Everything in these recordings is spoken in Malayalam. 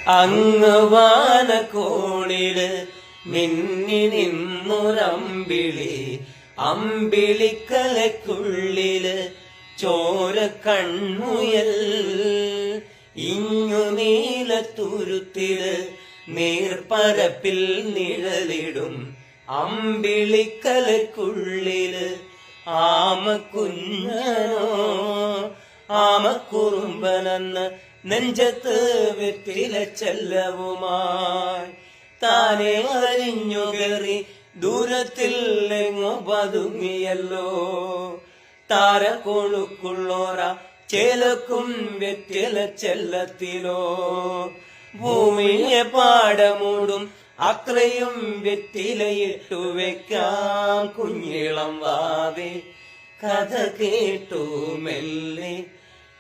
അങ്ങ് വാനക്കോണില് മിന്നി നിന്നൊരമ്പിളി, അമ്പിളിക്കലക്കുള്ളില് ചോര കൺമുയൽ. ഇങ്ങു നീലത്തുരുത്തില് നീർപ്പരപ്പിൽ നിഴലിടും അമ്പിളിക്കലക്കുള്ളില് ആമക്കുഞ്ഞനോ ആമക്കുറുമ്പനെന്ന് നെഞ്ചത്ത് വെറ്റില ചെല്ലവുമായി താനെ അരിഞ്ഞു കയറി ദൂരത്തിൽ എങ്ങോ പതുങ്ങിയല്ലോ. താരക്കൊളുക്കുള്ളോര ചേലക്കും വെറ്റില ചെല്ലത്തിലോ. ഭൂമിയെ പാടമൂടും അത്രയും വെറ്റിലയിട്ടു വെക്കാം കുഞ്ഞിളം വാവേ. കഥ കേട്ടു മെല്ലെ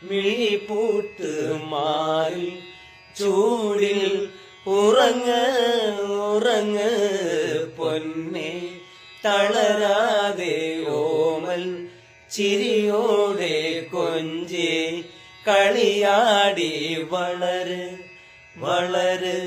മിഴിപൂട്ട് മാറി ചൂടിൽ ഉറങ്ങ് ഉറങ്ങ് പൊന്നെ. തളരാതെ ഓമൽ ചിരിയോടെ കൊഞ്ചി കളിയാടി വളര് വളര്.